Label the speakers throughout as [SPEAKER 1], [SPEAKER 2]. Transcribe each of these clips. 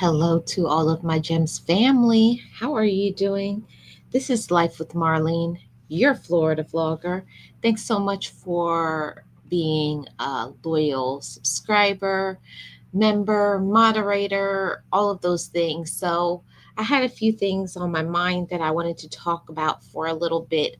[SPEAKER 1] Hello to all of my Gems family. How are you doing? This is Life with Marlene, your Florida vlogger. Thanks so much for being a loyal subscriber, member, moderator, all of those things. So, I had a few things on my mind that I wanted to talk about for a little bit.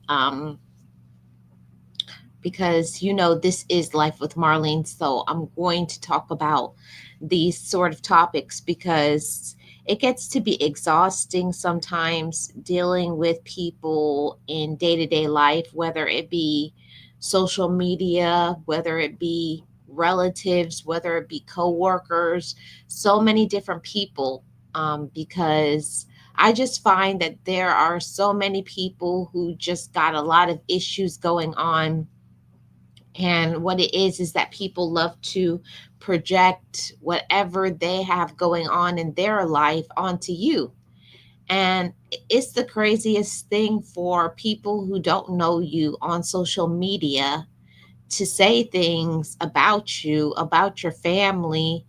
[SPEAKER 1] Because this is Life with Marlene. So I'm going to talk about these sort of topics because it gets to be exhausting sometimes dealing with people in day to day life, whether it be social media, whether it be relatives, whether it be coworkers, so many different people. Because I just find that there are so many people who just got a lot of issues going on, and what it is that people love to project whatever they have going on in their life onto you. And it's the craziest thing for people who don't know you on social media to say things about you, about your family,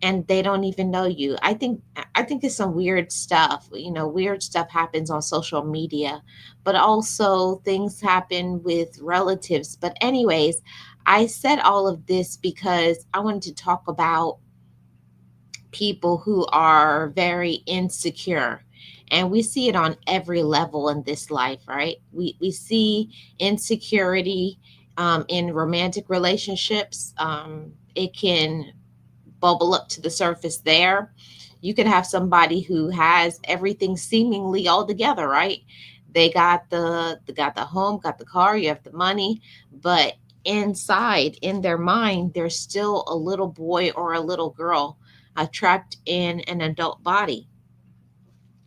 [SPEAKER 1] and they don't even know you. I think it's some weird stuff. Weird stuff happens on social media, but also things happen with relatives. But anyways, I said all of this because I wanted to talk about people who are very insecure. And we see it on every level in this life, right? We see insecurity in romantic relationships. It can bubble up to the surface there. You can have somebody who has everything seemingly all together, right? They got the home, got the car, you have the money, but inside, in their mind, there's still a little boy or a little girl trapped in an adult body.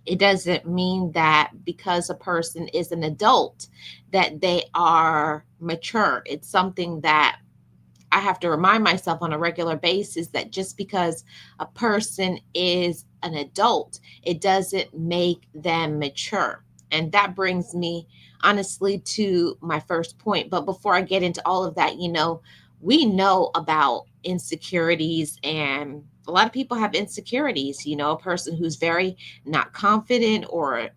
[SPEAKER 1] It doesn't mean that because a person is an adult that they are mature. It's something that I have to remind myself on a regular basis, that just because a person is an adult, it doesn't make them mature. And that brings me honestly to my first point. But before I get into all of that, we know about insecurities, and a lot of people have insecurities. A person who's very not confident or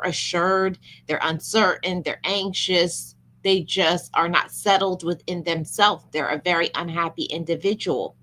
[SPEAKER 1] assured, they're uncertain, they're anxious, they just are not settled within themselves. They're a very unhappy individual.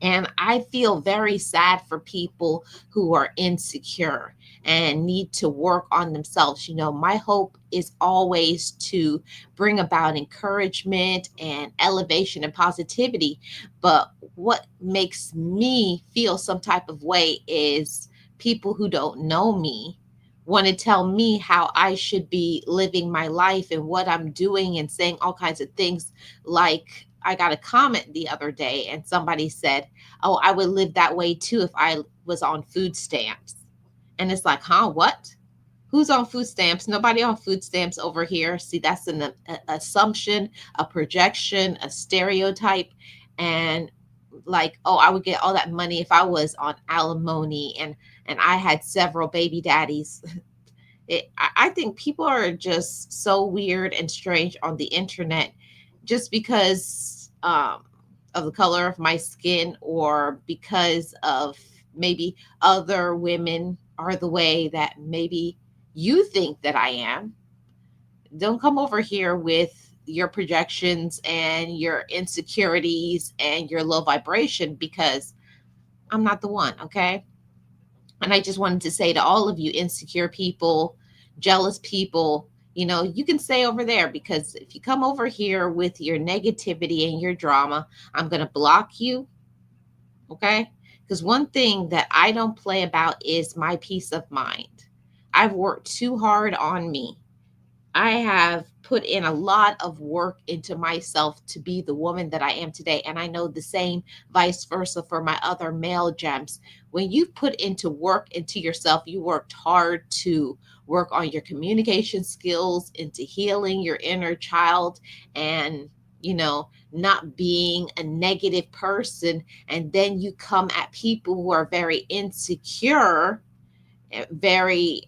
[SPEAKER 1] And I feel very sad for people who are insecure and need to work on themselves. My hope is always to bring about encouragement and elevation and positivity. But what makes me feel some type of way is people who don't know me want to tell me how I should be living my life and what I'm doing, and saying all kinds of things. Like, I got a comment the other day and somebody said, "Oh, I would live that way too if I was on food stamps." And it's like, huh, what? Who's on food stamps? Nobody on food stamps over here. See, that's an assumption, a projection, a stereotype. And like, oh, I would get all that money if I was on alimony and I had several baby daddies. I think people are just so weird and strange on the internet, just because of the color of my skin, or because of maybe other women are the way that maybe you think that I am. Don't come over here with your projections and your insecurities and your low vibration, because I'm not the one, okay? And I just wanted to say to all of you insecure people, jealous people, you can stay over there, because if you come over here with your negativity and your drama, I'm going to block you, okay? Because one thing that I don't play about is my peace of mind. I've worked too hard on me. I have put in a lot of work into myself to be the woman that I am today. And I know the same vice versa for my other male gems. When you put into work into yourself, you worked hard to work on your communication skills, into healing your inner child, and not being a negative person. And then you come at people who are very insecure, very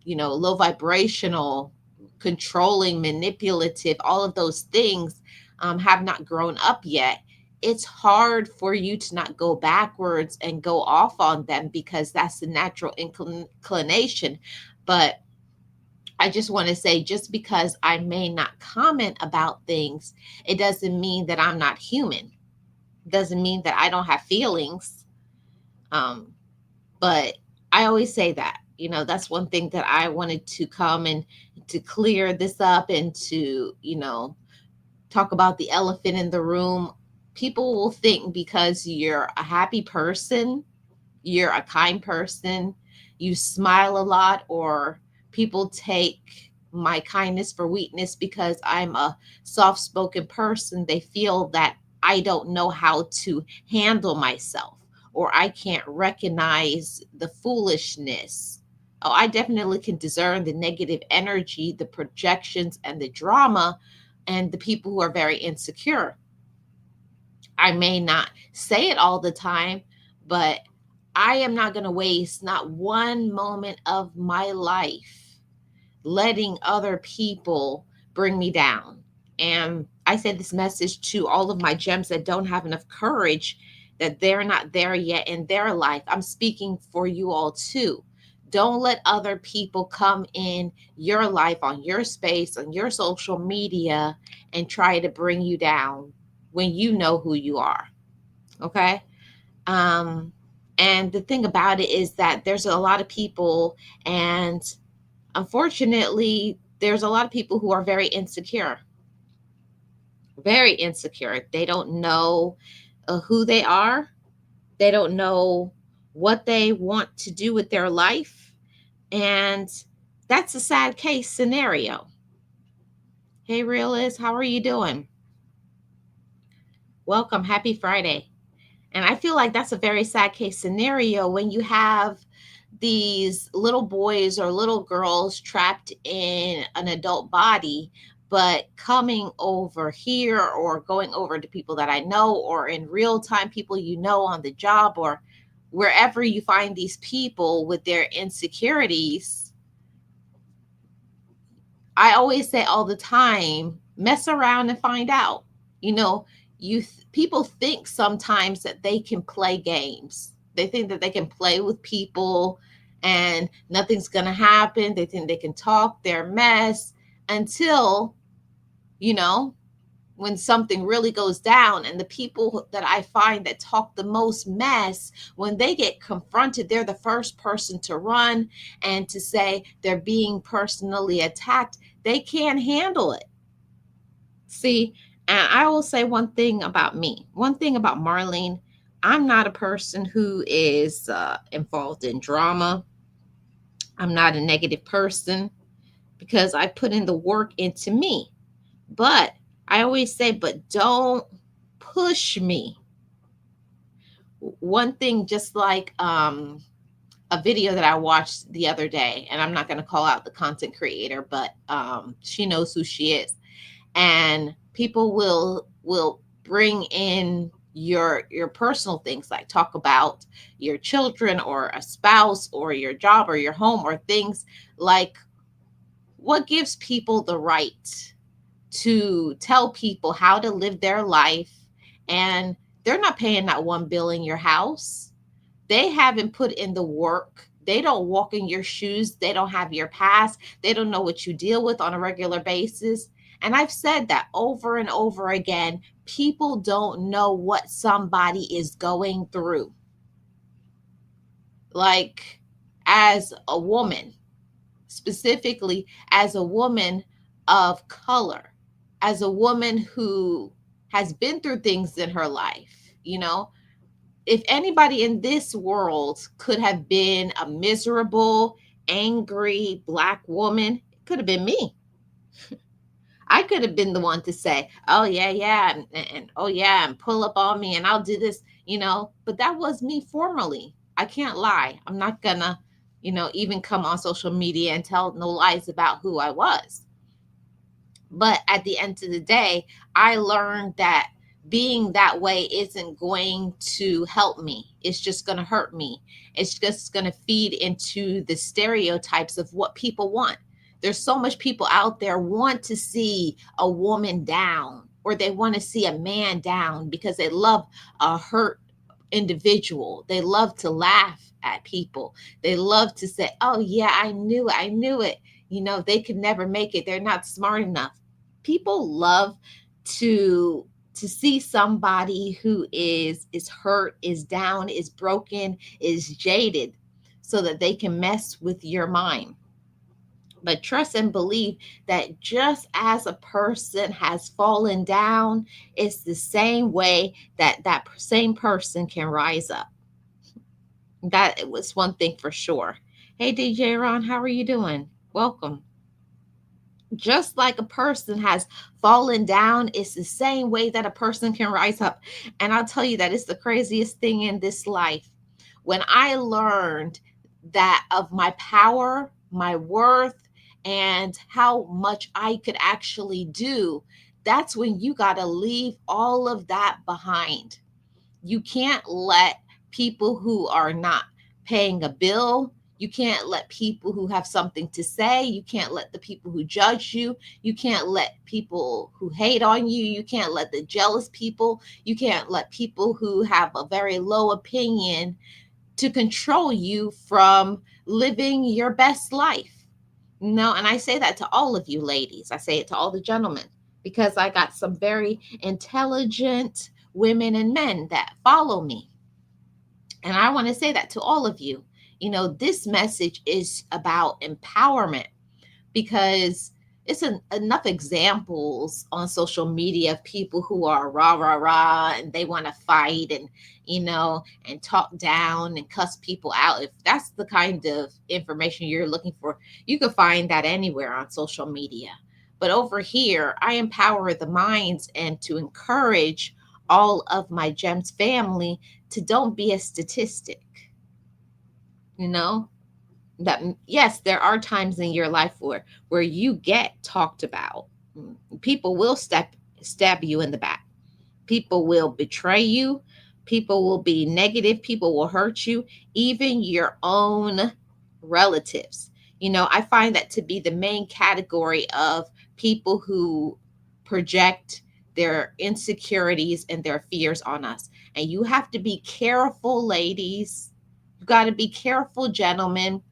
[SPEAKER 1] low vibrational, controlling, manipulative, all of those things, have not grown up yet. it's hard for you to not go backwards and go off on them because that's the natural inclination. But I just want to say, just because I may not comment about things, it doesn't mean that I'm not human. It doesn't mean that I don't have feelings. Um, but I always say that, that's one thing that I wanted to come and to clear this up and to, talk about the elephant in the room. People will think because you're a happy person, you're a kind person, you smile a lot, or people take my kindness for weakness because I'm a soft spoken person. They feel that I don't know how to handle myself or I can't recognize the foolishness. Oh, I definitely can discern the negative energy, the projections, and the drama, and the people who are very insecure. I may not say it all the time, but I am not going to waste not one moment of my life letting other people bring me down. And I said this message to all of my gems that don't have enough courage, that they're not there yet in their life. I'm speaking for you all too. Don't let other people come in your life, on your space, on your social media, and try to bring you down when you know who you are. Okay. Um, and the thing about it is that there's a lot of people, and unfortunately, there's a lot of people who are very insecure, very insecure. They don't know who they are, they don't know what they want to do with their life. And that's a sad case scenario. Hey, Realist, how are you doing? Welcome. Happy Friday. And I feel like that's a very sad case scenario when you have these little boys or little girls trapped in an adult body, but coming over here or going over to people that I know or in real time, people on the job or wherever you find these people with their insecurities. I always say all the time, mess around and find out. You know, people think sometimes that they can play games. They think that they can play with people and nothing's going to happen. They think they can talk their mess until, you know, when something really goes down. And the people that I find that talk the most mess, when they get confronted, they're the first person to run and to say they're being personally attacked. They can't handle it. See, and I will say one thing about me, one thing about Marlene. I'm not a person who is involved in drama. I'm not a negative person because I put in the work into me. But I always say, but don't push me. One thing, just like a video that I watched the other day, and I'm not going to call out the content creator, but she knows who she is. And people will bring in your personal things, like talk about your children or a spouse or your job or your home or things like, what gives people the right to tell people how to live their life, and they're not paying that one bill in your house. They haven't put in the work. They don't walk in your shoes. They don't have your past. They don't know what you deal with on a regular basis. And I've said that over and over again. People don't know what somebody is going through. Like, as a woman, specifically as a woman of color, as a woman who has been through things in her life, if anybody in this world could have been a miserable, angry Black woman, it could have been me. I could have been the one to say, oh, yeah, yeah, and oh, yeah, and pull up on me and I'll do this, but that was me formerly. I can't lie. I'm not gonna, even come on social media and tell no lies about who I was. But at the end of the day, I learned that being that way isn't going to help me. It's just going to hurt me. It's just going to feed into the stereotypes of what people want. There's so much people out there want to see a woman down. or they want to see a man down because they love a hurt individual. They love to laugh at people. They love to say, "Oh yeah, I knew it." They could never make it. They're not smart enough. People love to see somebody who is hurt, is down, is broken, is jaded, so that they can mess with your mind. But trust and believe that just as a person has fallen down, it's the same way that that same person can rise up. That was one thing for sure. Hey, DJ Ron, how are you doing? Welcome. Just like a person has fallen down, it's the same way that a person can rise up. And I'll tell you that it's the craziest thing in this life. When I learned that of my power, my worth, and how much I could actually do, that's when you got to leave all of that behind. You can't let people who are not paying a bill, you can't let people who have something to say, you can't let the people who judge you, you can't let people who hate on you, you can't let the jealous people, you can't let people who have a very low opinion to control you from living your best life. No, and I say that to all of you ladies. I say it to all the gentlemen because I got some very intelligent women and men that follow me. And I want to say that to all of you. This message is about empowerment because it's enough examples on social media of people who are rah rah rah and they want to fight and and talk down and cuss people out. If that's the kind of information you're looking for, you can find that anywhere on social media. But over here, I empower the minds and to encourage all of my gems family to don't be a statistic. you know that yes, there are times in your life where you get talked about. People will stab you in the back. People will betray you. People will be negative. People will hurt you, even your own relatives. I find that to be the main category of people who project their insecurities and their fears on us. And you have to be careful, ladies. You got to be careful, gentlemen.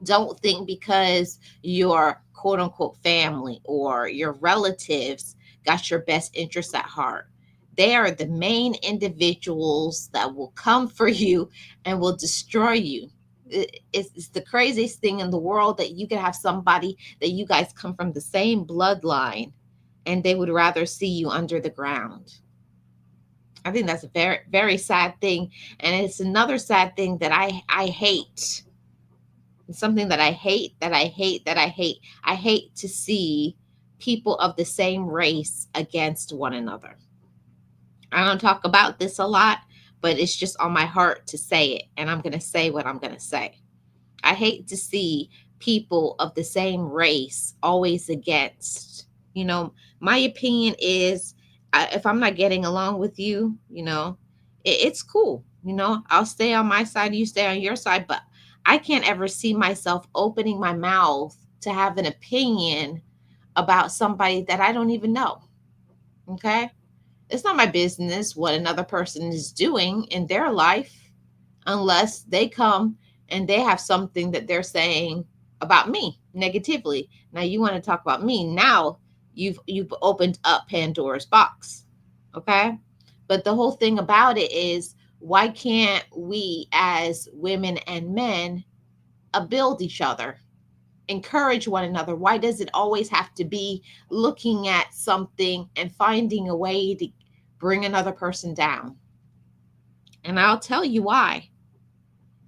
[SPEAKER 1] Don't think because your quote unquote family or your relatives got your best interests at heart. They are the main individuals that will come for you and will destroy you. It's the craziest thing in the world that you can have somebody that you guys come from the same bloodline and they would rather see you under the ground. I think that's a very, very sad thing. And it's another sad thing that I hate. Something that I hate, that I hate, that I hate. I hate to see people of the same race against one another. I don't talk about this a lot, but it's just on my heart to say it. And I'm going to say what I'm going to say. I hate to see people of the same race always against. My opinion is if I'm not getting along with you, it's cool. I'll stay on my side, you stay on your side, but I can't ever see myself opening my mouth to have an opinion about somebody that I don't even know. Okay? It's not my business what another person is doing in their life unless they come and they have something that they're saying about me negatively. Now you want to talk about me. Now you've opened up Pandora's box. Okay? But the whole thing about it is why can't we as women and men build each other, encourage one another? Why does it always have to be looking at something and finding a way to bring another person down? And I'll tell you why.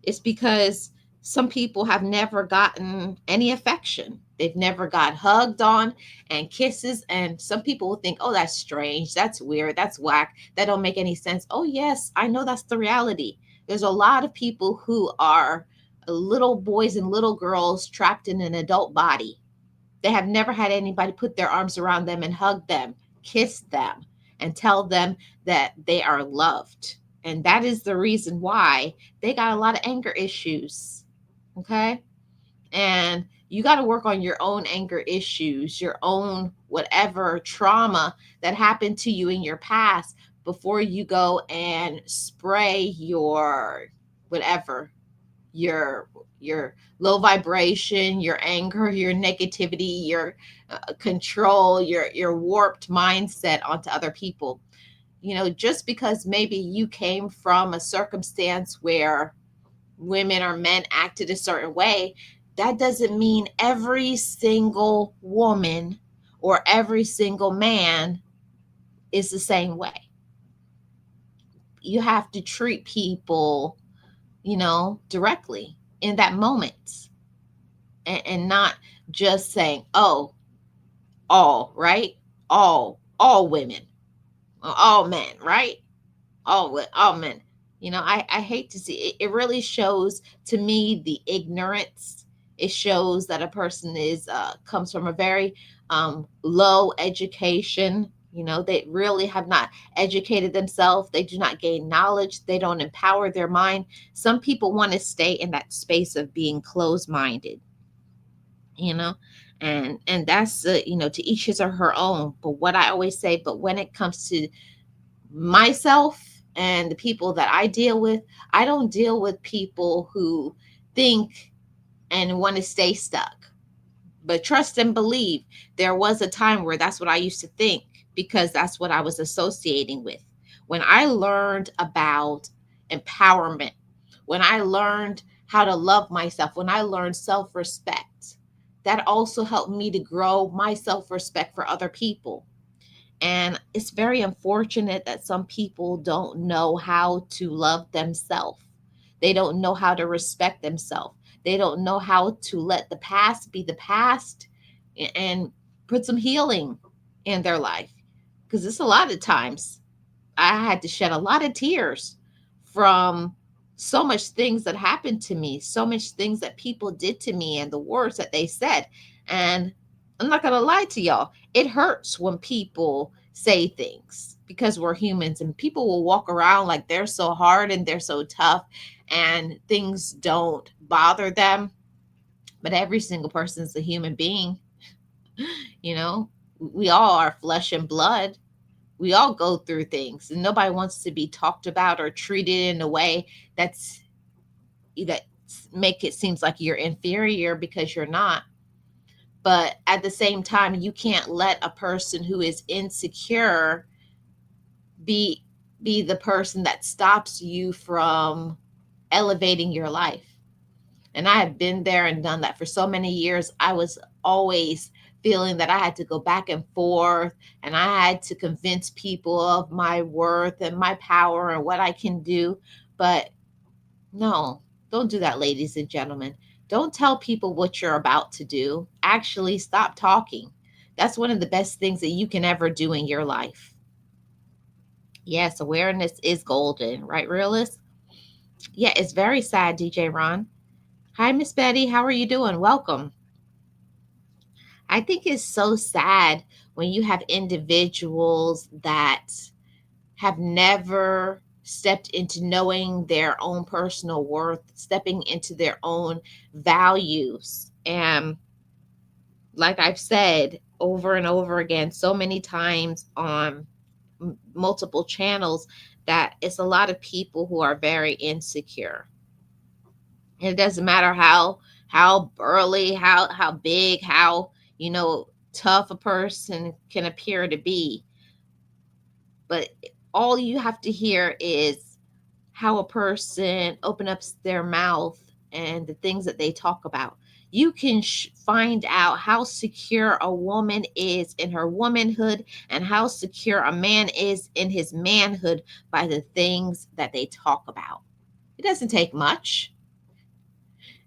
[SPEAKER 1] It's because some people have never gotten any affection. They've never got hugged on and kisses. And some people will think, oh, that's strange. That's weird. That's whack. That don't make any sense. Oh, yes, I know that's the reality. There's a lot of people who are little boys and little girls trapped in an adult body. They have never had anybody put their arms around them and hug them, kiss them, and tell them that they are loved. And that is the reason why they got a lot of anger issues. Okay. And You got to work on your own anger issues, your own whatever trauma that happened to you in your past before you go and spray your whatever, your your low vibration, your anger, your negativity, your control, your warped mindset onto other people. Just because maybe you came from a circumstance where women or men acted a certain way, that doesn't mean every single woman or every single man is the same way. You have to treat people, directly in that moment, and not just saying, oh, all, right? All women, all men, right? All men. I hate to see it. It really shows to me the ignorance. It shows that a person is comes from a very low education. They really have not educated themselves. They do not gain knowledge. They don't empower their mind. Some people want to stay in that space of being closed minded, you know and that's to each his or her own. But what I always say, but when it comes to myself and the people that I deal with, I don't deal with people who think and want to stay stuck. But trust and believe, there was a time where that's what I used to think, because that's what I was associating with. When I learned about empowerment, when I learned how to love myself, when I learned self respect, that also helped me to grow my self respect for other people. And it's very unfortunate that some people don't know how to love themselves. They don't know how to respect themselves. They don't know how to let the past be the past and put some healing in their life. Because it's a lot of times I had to shed a lot of tears from so much things that happened to me, so much things that people did to me, and the words that they said. And I'm not going to lie to y'all, it hurts when people say things, because we're humans and people will walk around like they're so hard and they're so tough and things don't bother them. But every single person is a human being. you know we all are flesh and blood. We all go through things, and nobody wants to be talked about or treated in a way that's that make it seems like you're inferior, because you're not. But at the same time, you can't let a person who is insecure be the person that stops you from elevating your life. And I have been there and done that for so many years. I was always feeling that I had to go back and forth, and I had to convince people of my worth and my power and what I can do. But no, don't do that, ladies and gentlemen. Don't tell people what you're about to do. Actually, stop talking. That's one of the best things that you can ever do in your life. Yes, awareness is golden, right, realist? Yeah, it's very sad, DJ Ron. Hi, Miss Betty. How are you doing? Welcome. I think it's so sad when you have individuals that have never stepped into knowing their own personal worth, stepping into their own values. And like I've said over and over again, so many times on multiple channels, that it's a lot of people who are very insecure. And it doesn't matter how burly, how big, how tough a person can appear to be, but all you have to hear is how a person open up their mouth and the things that they talk about. You can find out how secure a woman is in her womanhood and how secure a man is in his manhood by the things that they talk about. It doesn't take much.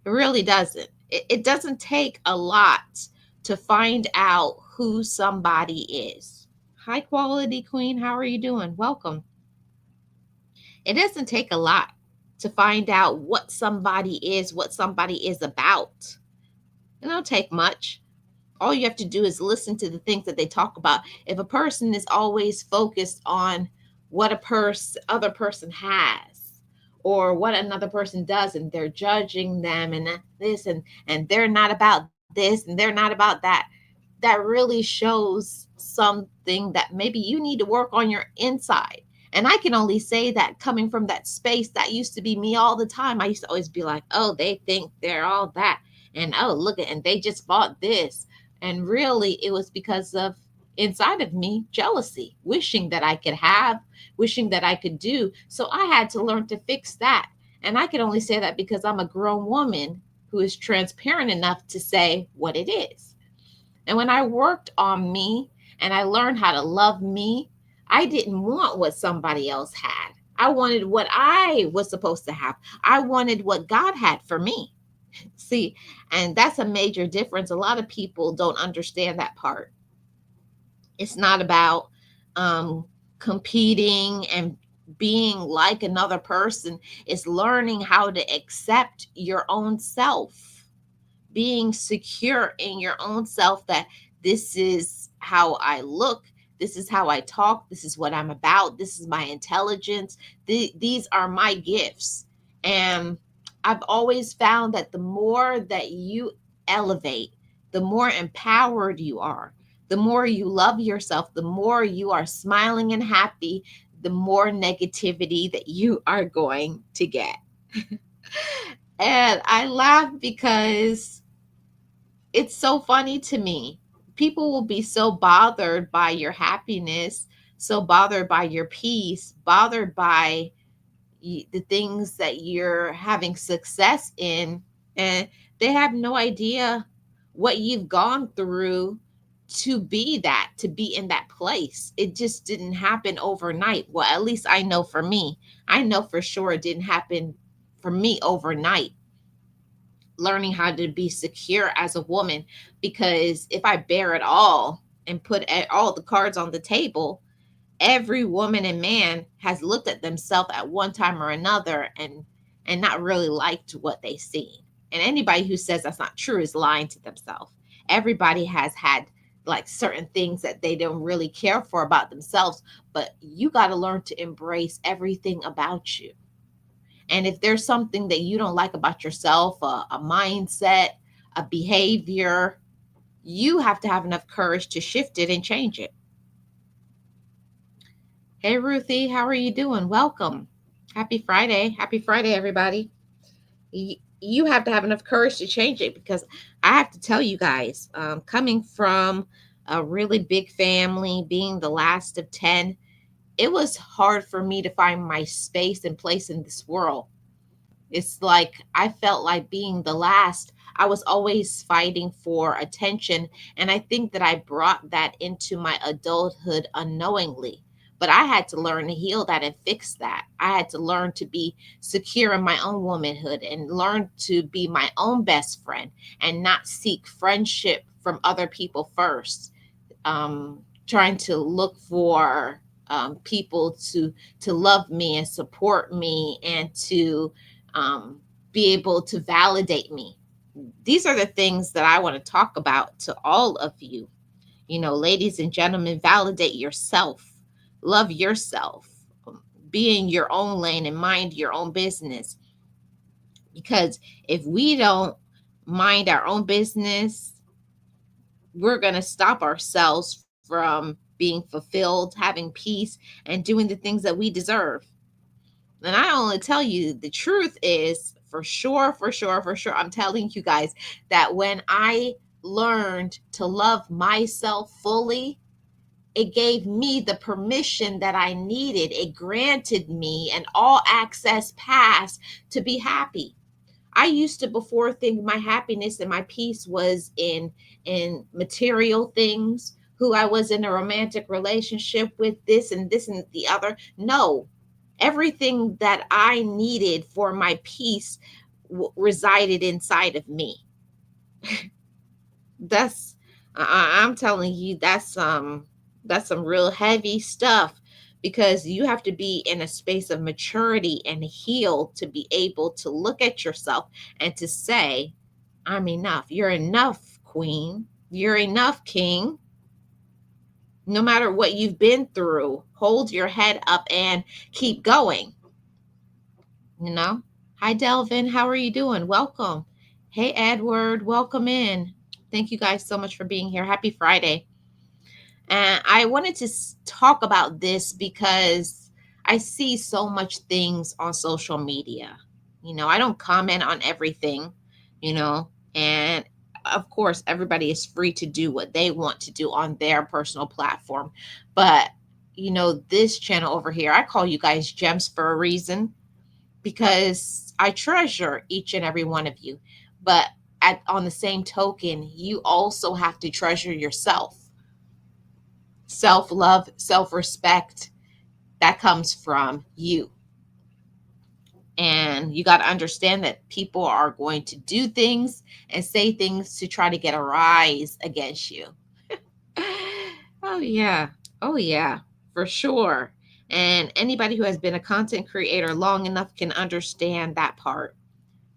[SPEAKER 1] It really doesn't. It doesn't take a lot to find out who somebody is. High quality queen, how are you doing? Welcome. It doesn't take a lot to find out what somebody is, what somebody is about. It don't take much. All you have to do is listen to the things that they talk about. If a person is always focused on what other person has, or what another person does, and they're judging them and this and they're not about this and they're not about that, that really shows something that maybe you need to work on your inside. And I can only say that coming from that space, that used to be me all the time. I used to always be like, oh, they think they're all that. And oh, look at, and they just bought this. And really, it was because of inside of me jealousy, wishing that I could have, wishing that I could do. So I had to learn to fix that. And I can only say that because I'm a grown woman who is transparent enough to say what it is. And when I worked on me and I learned how to love me, I didn't want what somebody else had. I wanted what I was supposed to have. I wanted what God had for me. See, and that's a major difference. A lot of people don't understand that part. It's not about um, competing and being like another person. It's learning how to accept your own self, being secure in your own self, that this is how I look, this is how I talk, this is what I'm about, this is my intelligence, these are my gifts. And I've always found that the more that you elevate, the more empowered you are, the more you love yourself, the more you are smiling and happy, the more negativity that you are going to get. And I laugh because it's so funny to me. People will be so bothered by your happiness, so bothered by your peace, bothered by the things that you're having success in, and they have no idea what you've gone through to be that, to be in that place. It just didn't happen overnight. Well, at least I know for me. I know for sure it didn't happen for me overnight, learning how to be secure as a woman, because if I bear it all and put all the cards on the table, every woman and man has looked at themselves at one time or another and not really liked what they see. And anybody who says that's not true is lying to themselves. Everybody has had like certain things that they don't really care for about themselves, but you got to learn to embrace everything about you. And if there's something that you don't like about yourself, a mindset, a behavior, you have to have enough courage to shift it and change it. Hey, Ruthie, how are you doing? Welcome. Happy Friday. Happy Friday, everybody. You have to have enough courage to change it, because I have to tell you guys, coming from a really big family, being the last of 10, it was hard for me to find my space and place in this world. It's like I felt like being the last. I was always fighting for attention. And I think that I brought that into my adulthood unknowingly. But I had to learn to heal that and fix that. I had to learn to be secure in my own womanhood and learn to be my own best friend and not seek friendship from other people first. Trying to look for people to love me and support me and to be able to validate me. These are the things that I want to talk about to all of you. You know, ladies and gentlemen, validate yourself, love yourself, be in your own lane and mind your own business. Because if we don't mind our own business, we're going to stop ourselves from being fulfilled, having peace, and doing the things that we deserve. And I only tell you the truth is, for sure, for sure, for sure, I'm telling you guys that when I learned to love myself fully, it gave me the permission that I needed. It granted me an all access pass to be happy. I used to before think my happiness and my peace was in material things, who I was in a romantic relationship with, this and the other. No, everything that I needed for my peace resided inside of me. That's I'm telling you, that's some real heavy stuff, because you have to be in a space of maturity and heal to be able to look at yourself and to say, I'm enough. You're enough, queen. You're enough, king. No matter what you've been through, hold your head up and keep going. You know? Hi, Delvin. How are you doing? Welcome. Hey, Edward. Welcome in. Thank you guys so much for being here. Happy Friday. And I wanted to talk about this because I see so much things on social media. I don't comment on everything, and of course, everybody is free to do what they want to do on their personal platform. But, this channel over here, I call you guys gems for a reason because I treasure each and every one of you. But on the same token, you also have to treasure yourself. Self love, self respect, that comes from you. And you got to understand that people are going to do things and say things to try to get a rise against you. Oh, yeah. Oh, yeah, for sure. And anybody who has been a content creator long enough can understand that part.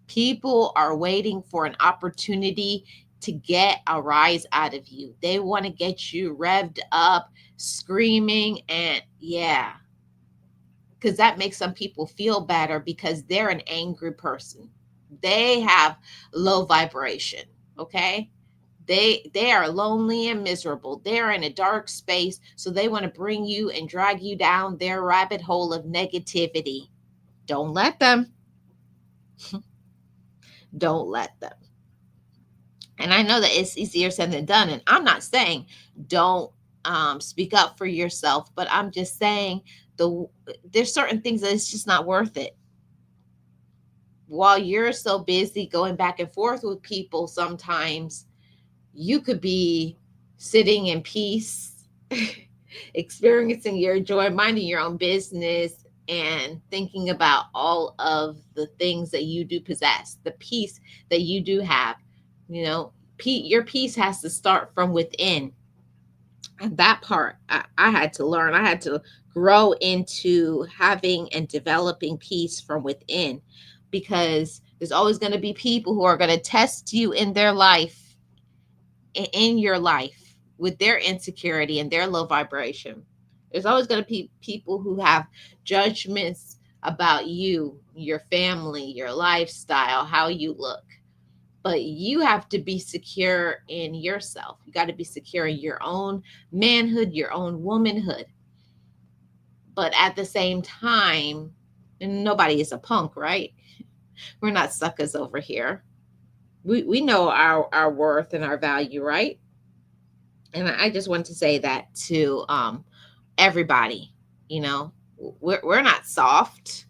[SPEAKER 1] People are waiting for an opportunity to get a rise out of you. They want to get you revved up, screaming, and yeah, because that makes some people feel better because they're an angry person. They have low vibration, okay? They are lonely and miserable. They're in a dark space, so they want to bring you and drag you down their rabbit hole of negativity. Don't let them. Don't let them. And I know that it's easier said than done. And I'm not saying don't speak up for yourself, but I'm just saying there's certain things that it's just not worth it. While you're so busy going back and forth with people, sometimes you could be sitting in peace, experiencing your joy, minding your own business, and thinking about all of the things that you do possess, the peace that you do have. Your peace has to start from within. And that part I had to learn. I had to grow into having and developing peace from within, because there's always going to be people who are going to test you in their life, in your life, with their insecurity and their low vibration. There's always going to be people who have judgments about you, your family, your lifestyle, how you look. But you have to be secure in yourself. You got to be secure in your own manhood, your own womanhood. But at the same time, and nobody is a punk, right? We're not suckers over here. We know our worth and our value, right? And I just want to say that to everybody. You know, we're not soft.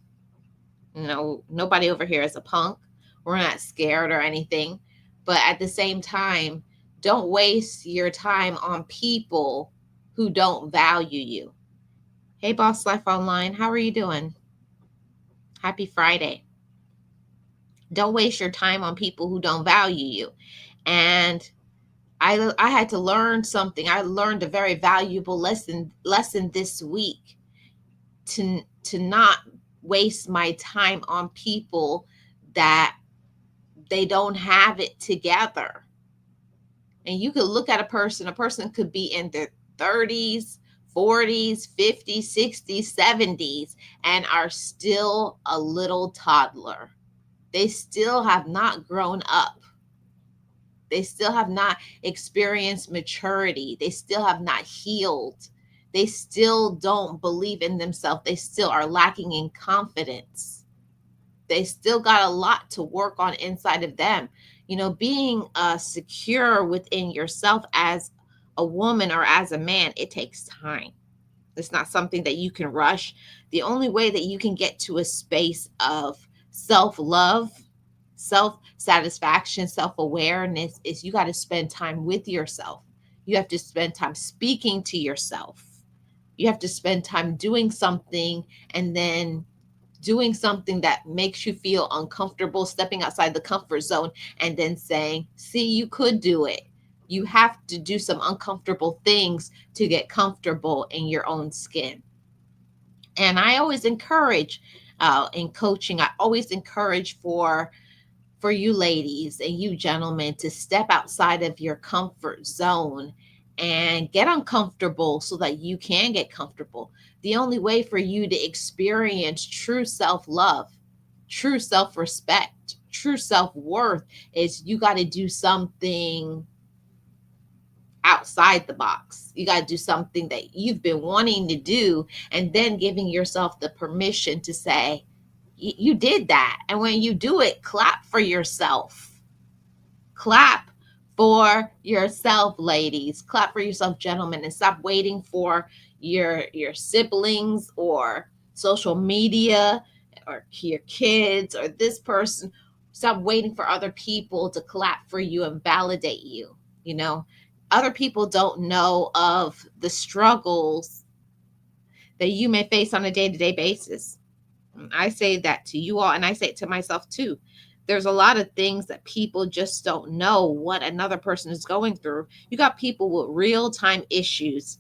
[SPEAKER 1] Nobody over here is a punk. We're not scared or anything. But at the same time, don't waste your time on people who don't value you. Hey, Boss Life Online, how are you doing? Happy Friday. Don't waste your time on people who don't value you. And I had to learn something. I learned a very valuable lesson this week, to not waste my time on people that they don't have it together. And you could look at a person could be in their 30s, 40s, 50s, 60s, 70s, and are still a little toddler. They still have not grown up. They still have not experienced maturity. They still have not healed. They still don't believe in themselves. They still are lacking in confidence. They still got a lot to work on inside of them. Being secure within yourself as a woman or as a man, it takes time. It's not something that you can rush. The only way that you can get to a space of self-love, self-satisfaction, self-awareness is you got to spend time with yourself. You have to spend time speaking to yourself. You have to spend time doing something, and then doing something that makes you feel uncomfortable, stepping outside the comfort zone, and then saying, see, you could do it. You have to do some uncomfortable things to get comfortable in your own skin. And I always encourage, in coaching, I always encourage for you ladies and you gentlemen to step outside of your comfort zone and get uncomfortable so that you can get comfortable. The only way for you to experience true self-love, true self-respect, true self-worth is you got to do something outside the box. You got to do something that you've been wanting to do, and then giving yourself the permission to say, you did that. And when you do it, clap for yourself. Clap for yourself, ladies. Clap for yourself, gentlemen, and stop waiting for your siblings or social media or your kids or this person. Stop waiting for other people to clap for you and validate you. You know, other people don't know of the struggles that you may face on a day-to-day basis. I say that to you all, and I say it to myself too. There's a lot of things that people just don't know what another person is going through. You got people with real-time issues.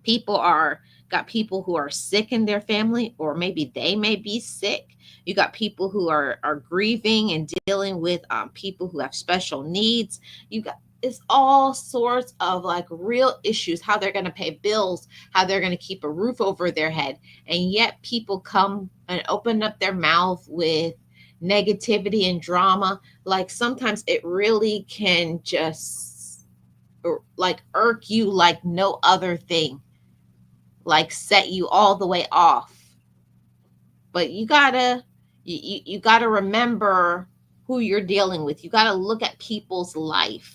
[SPEAKER 1] People are got people who are sick in their family, or maybe they may be sick. You got people who are grieving and dealing with people who have special needs. You got It's all sorts of like real issues, how they're going to pay bills, how they're going to keep a roof over their head. And yet people come and open up their mouth with negativity and drama. Like sometimes it really can just like irk you like no other thing, like set you all the way off. But you gotta remember who you're dealing with. You gotta look at people's life.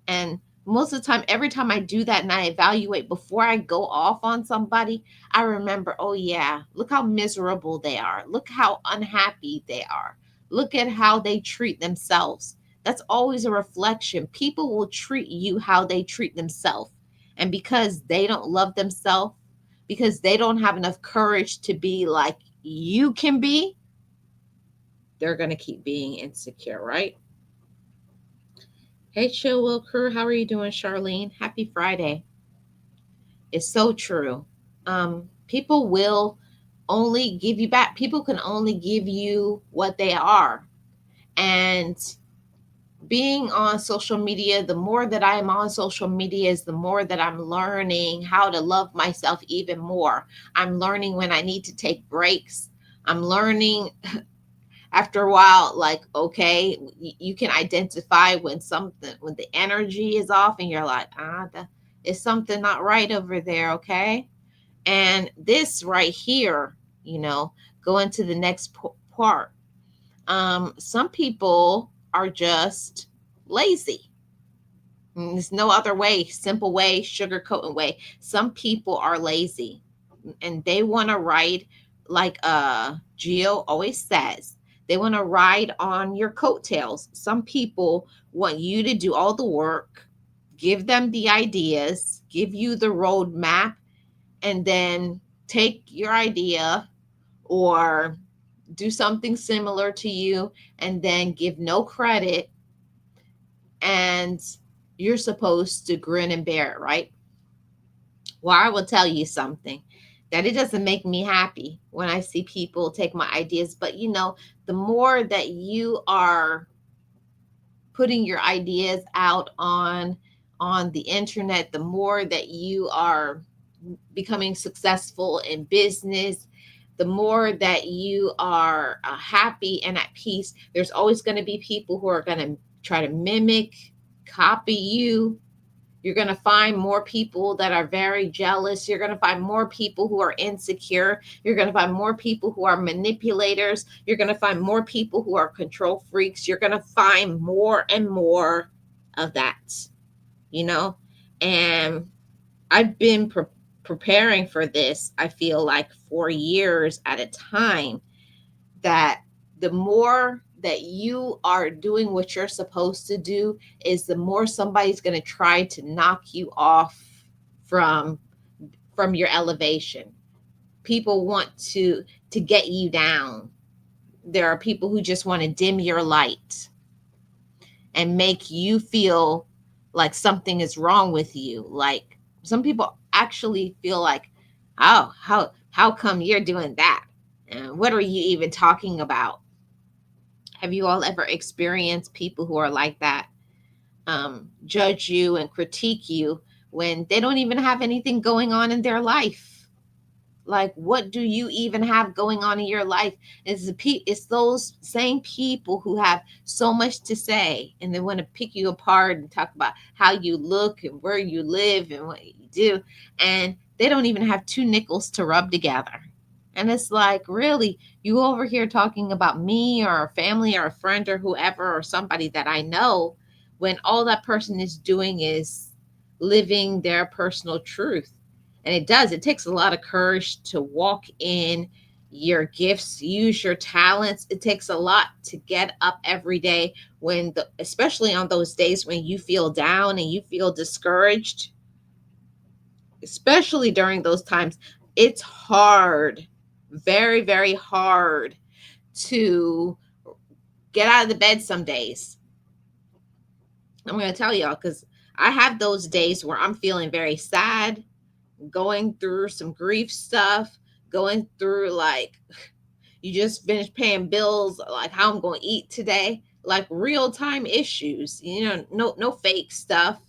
[SPEAKER 1] And most of the time, every time I do that and I evaluate before I go off on somebody, I remember, oh yeah, look how miserable they are. Look how unhappy they are. Look at how they treat themselves. That's always a reflection. People will treat you how they treat themselves. And because they don't love themselves, because they don't have enough courage to be like you can be, they're going to keep being insecure, right? Hey, Chill Will Crew, how are you doing, Charlene? Happy Friday. It's so true. People will only give you back. People can only give you what they are. And being on social media, the more that I'm on social media is the more that I'm learning how to love myself even more. I'm learning when I need to take breaks. I'm learning after a while, like, okay, you can identify when the energy is off and you're like, is something not right over there, okay? And this right here, going to the next part. Some people are just lazy. There's no other way, simple way, sugarcoating way. Some people are lazy and they want to ride, like Gio always says, they want to ride on your coattails. Some people want you to do all the work, give them the ideas, give you the roadmap, and then take your idea or do something similar to you and then give no credit, and you're supposed to grin and bear it, right? Well, I will tell you something, that it doesn't make me happy when I see people take my ideas. But the more that you are putting your ideas out on the internet, the more that you are becoming successful in business, the more that you are happy and at peace. There's always going to be people who are going to try to mimic, copy you. You're going to find more people that are very jealous. You're going to find more people who are insecure. You're going to find more people who are manipulators. You're going to find more people who are control freaks. You're going to find more and more of that, and I've been preparing for this, I feel like, for years at a time, that the more that you are doing what you're supposed to do is the more somebody's going to try to knock you off from your elevation. People want to get you down. There are people who just want to dim your light and make you feel like something is wrong with you. Like some people actually feel like, oh, how come you're doing that? And what are you even talking about? Have you all ever experienced people who are like that, judge you and critique you when they don't even have anything going on in their life? Like, what do you even have going on in your life? It's those same people who have so much to say, and they want to pick you apart and talk about how you look and where you live and what you do, and they don't even have two nickels to rub together. And it's like, really, you over here talking about me or a family or a friend or whoever or somebody that I know, when all that person is doing is living their personal truth. And it takes a lot of courage to walk in your gifts, use your talents. It takes a lot to get up every day especially on those days when you feel down and you feel discouraged, especially during those times. It's hard, very, very hard to get out of the bed some days. I'm going to tell y'all because I have those days where I'm feeling very sad, going through some grief stuff, going through like you just finished paying bills, like how I'm going to eat today, like real time issues, no fake stuff,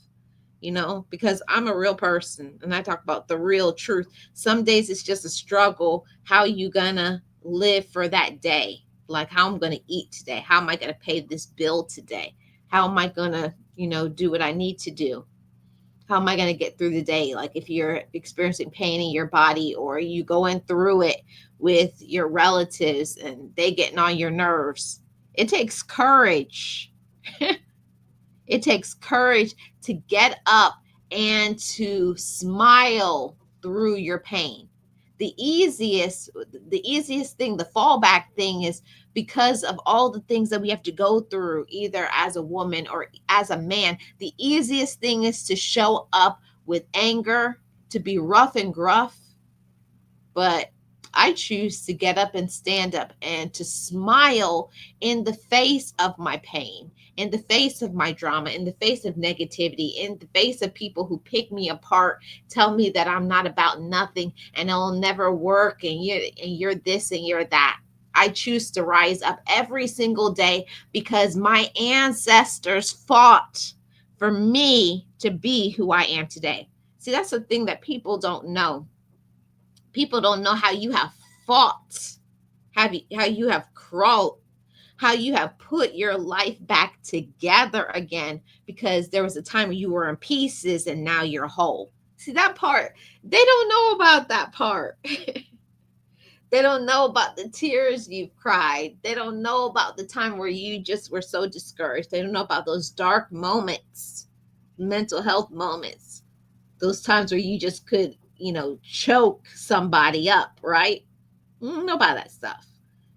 [SPEAKER 1] because I'm a real person and I talk about the real truth. Some days it's just a struggle. How you gonna live for that day? Like, how I'm gonna eat today? How am I gonna pay this bill today? How am I gonna, do what I need to do? How am I going to get through the day? Like, if you're experiencing pain in your body or you going through it with your relatives and they getting on your nerves, it takes courage. It takes courage to get up and to smile through your pain. The easiest thing, the fallback thing is, because of all the things that we have to go through, either as a woman or as a man, the easiest thing is to show up with anger, to be rough and gruff. But I choose to get up and stand up and to smile in the face of my pain, in the face of my drama, in the face of negativity, in the face of people who pick me apart, tell me that I'm not about nothing and it'll never work and you're this and you're that. I choose to rise up every single day because my ancestors fought for me to be who I am today. See, that's the thing that people don't know. People don't know how you have fought, how you have crawled, how you have put your life back together again, because there was a time when you were in pieces and now you're whole. See that part? They don't know about that part. They don't know about the tears you've cried. They don't know about the time where you just were so discouraged. They don't know about those dark moments, mental health moments, those times where you just could, choke somebody up, right? Know about that stuff.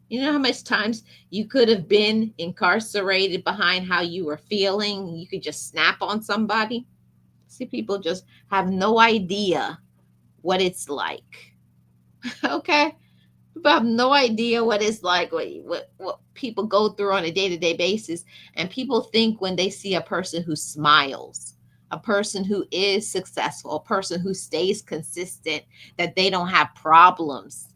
[SPEAKER 1] You know how much times you could have been incarcerated behind how you were feeling? You could just snap on somebody. See, people just have no idea what it's like. Okay? People have no idea what it's like, what people go through on a day-to-day basis. And people think when they see a person who smiles, a person who is successful, a person who stays consistent, that they don't have problems.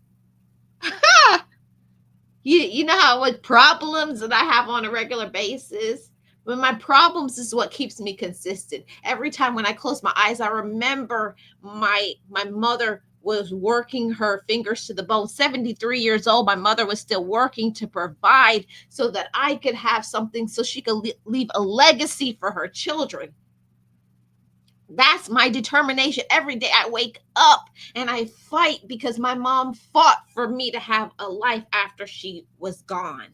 [SPEAKER 1] You know how what problems that I have on a regular basis? But my problems is what keeps me consistent. Every time when I close my eyes, I remember my mother was working her fingers to the bone. 73 years old, my mother was still working to provide so that I could have something, so she could leave a legacy for her children. That's my determination. Every day I wake up and I fight because my mom fought for me to have a life after she was gone.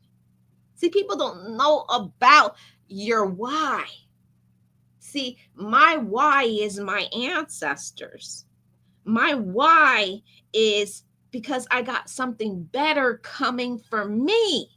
[SPEAKER 1] See, people don't know about your why. See, my why is my ancestors. My why is because I got something better coming for me.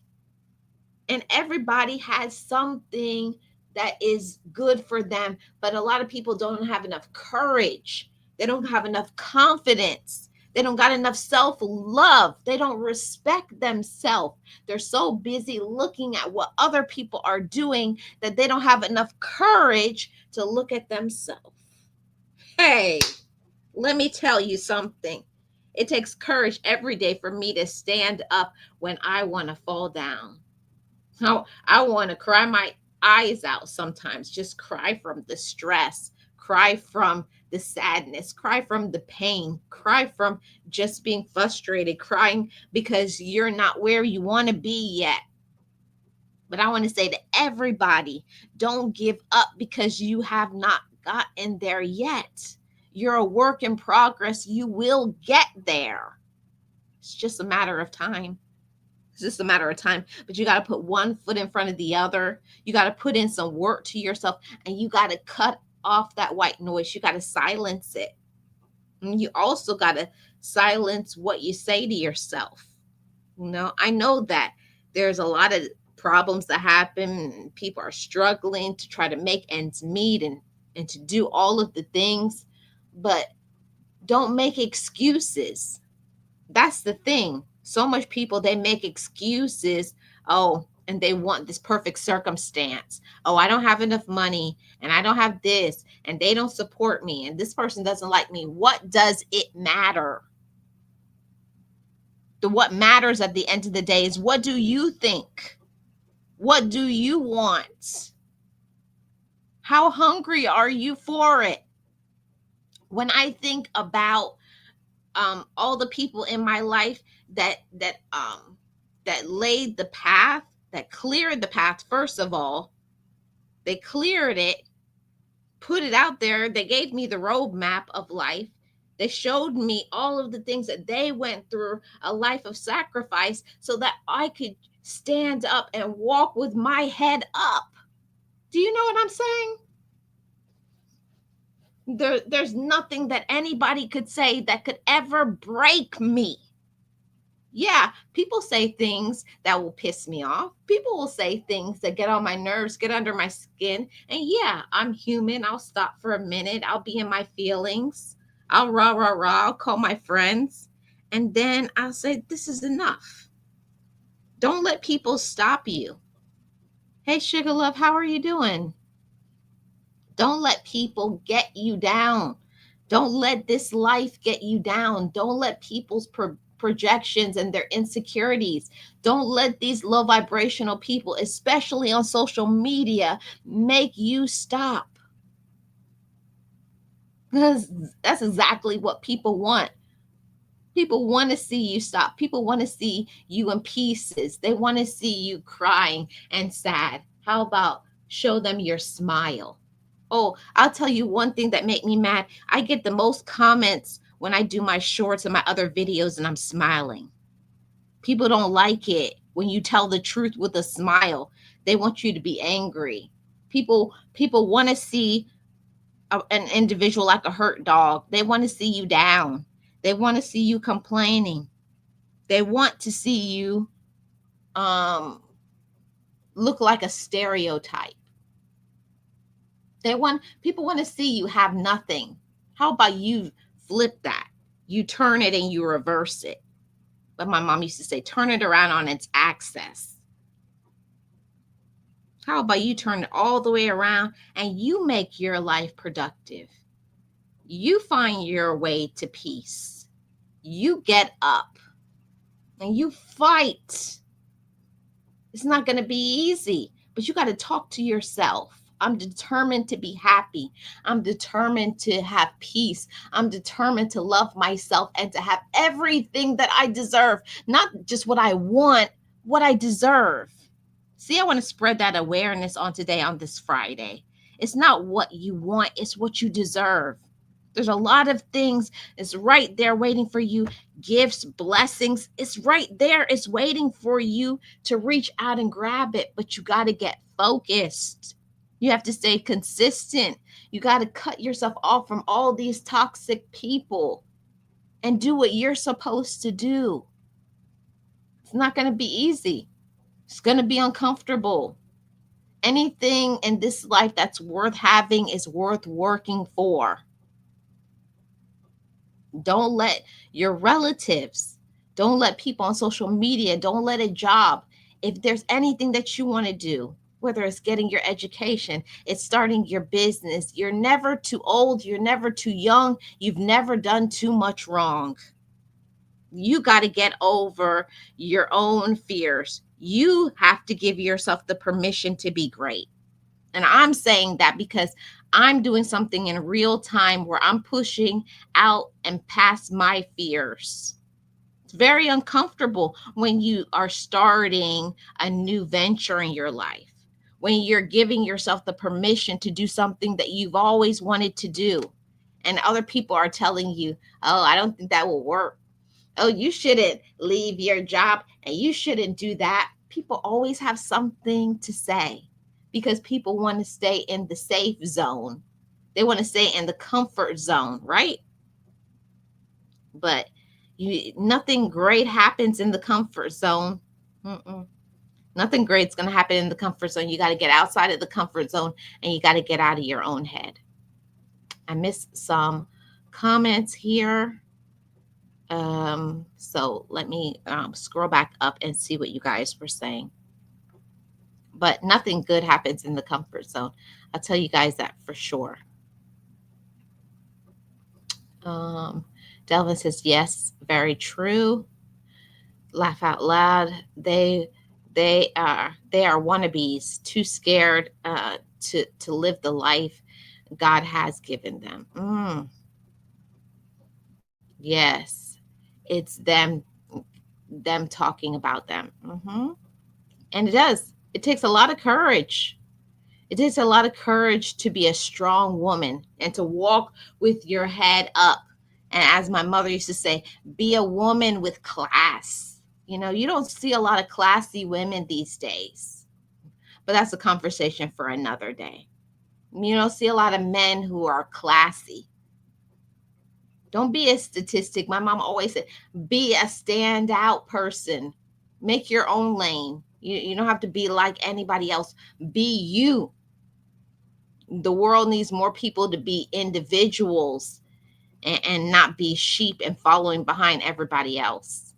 [SPEAKER 1] And everybody has something that is good for them, but a lot of people don't have enough courage. They don't have enough confidence. They don't got enough self-love. They don't respect themselves. They're so busy looking at what other people are doing that they don't have enough courage to look at themselves. Hey, let me tell you something. It takes courage every day for me to stand up when I want to fall down. I want to cry my eyes out sometimes, just cry from the stress, cry from the sadness, cry from the pain, cry from just being frustrated, crying because you're not where you want to be yet. But I want to say to everybody, don't give up because you have not gotten there yet. You're a work in progress. You will get there. It's just a matter of time. It's just a matter of time. But you got to put one foot in front of the other. You got to put in some work to yourself, and you got to cut off that white noise. You got to silence it. And you also got to silence what you say to yourself. I know that there's a lot of problems that happen. People are struggling to try to make ends meet and to do all of the things, but don't make excuses. That's the thing. So much people, they make excuses. Oh, and they want this perfect circumstance. Oh, I don't have enough money and I don't have this and they don't support me and this person doesn't like me. What does it matter? What matters at the end of the day is, what do you think? What do you want? How hungry are you for it? When I think about all the people in my life that laid the path, that cleared the path, first of all, they cleared it, put it out there. They gave me the roadmap of life. They showed me all of the things that they went through, a life of sacrifice, so that I could stand up and walk with my head up. Do you know what I'm saying? There's nothing that anybody could say that could ever break me. Yeah, people say things that will piss me off. People will say things that get on my nerves, get under my skin. And yeah, I'm human. I'll stop for a minute. I'll be in my feelings. I'll rah, rah, rah. I'll call my friends. And then I'll say, this is enough. Don't let people stop you. Hey, Sugar Love, how are you doing? Don't let people get you down. Don't let this life get you down. Don't let people's projections and their insecurities, don't let these low vibrational people, especially on social media, make you stop. Because that's exactly what people want. People want to see you stop. People want to see you in pieces. They want to see you crying and sad. How about show them your smile? Oh, I'll tell you one thing that make me mad. I get the most comments when I do my shorts and my other videos and I'm smiling. People don't like it when you tell the truth with a smile. They want you to be angry. People want to see an individual like a hurt dog. They want to see you down. They want to see you complaining. They want to see you look like a stereotype. People want to see you have nothing. How about you flip that? You turn it and you reverse it. But my mom used to say, turn it around on its axis. How about you turn it all the way around and you make your life productive? You find your way to peace. You get up and you fight. It's not going to be easy, but you got to talk to yourself. I'm determined to be happy. I'm determined to have peace. I'm determined to love myself and to have everything that I deserve, not just what I want, what I deserve. See, I want to spread that awareness on today, on this Friday. It's not what you want, it's what you deserve. There's a lot of things. It's right there waiting for you. Gifts, blessings. It's right there. It's waiting for you to reach out and grab it. But you got to get focused. You have to stay consistent. You got to cut yourself off from all these toxic people and do what you're supposed to do. It's not going to be easy. It's going to be uncomfortable. Anything in this life that's worth having is worth working for. Don't let your relatives, don't let people on social media, don't let a job, if there's anything that you want to do, whether it's getting your education, it's starting your business, you're never too old, you're never too young, you've never done too much wrong. You got to get over your own fears. You have to give yourself the permission to be great. And I'm saying that because I'm doing something in real time where I'm pushing out and past my fears. It's very uncomfortable when you are starting a new venture in your life, when you're giving yourself the permission to do something that you've always wanted to do. And other people are telling you, oh, I don't think that will work. Oh, you shouldn't leave your job and you shouldn't do that. People always have something to say because people want to stay in the safe zone. They want to stay in the comfort zone, right? But nothing great happens in the comfort zone. Mm-mm. Nothing great's going to happen in the comfort zone. You got to get outside of the comfort zone and you got to get out of your own head. I missed some comments here. So let me scroll back up and see what you guys were saying. But nothing good happens in the comfort zone. I'll tell you guys that for sure. Delvin says, yes, very true. Laugh out loud. They are wannabes, too scared to live the life God has given them. Yes, it's them talking about them. And it does. It takes a lot of courage. It takes a lot of courage to be a strong woman and to walk with your head up. And as my mother used to say, be a woman with class. You don't see a lot of classy women these days, but that's a conversation for another day. You don't see a lot of men who are classy. Don't be a statistic. My mom always said, be a standout person. Make your own lane. You don't have to be like anybody else. Be you. The world needs more people to be individuals and not be sheep and following behind everybody else.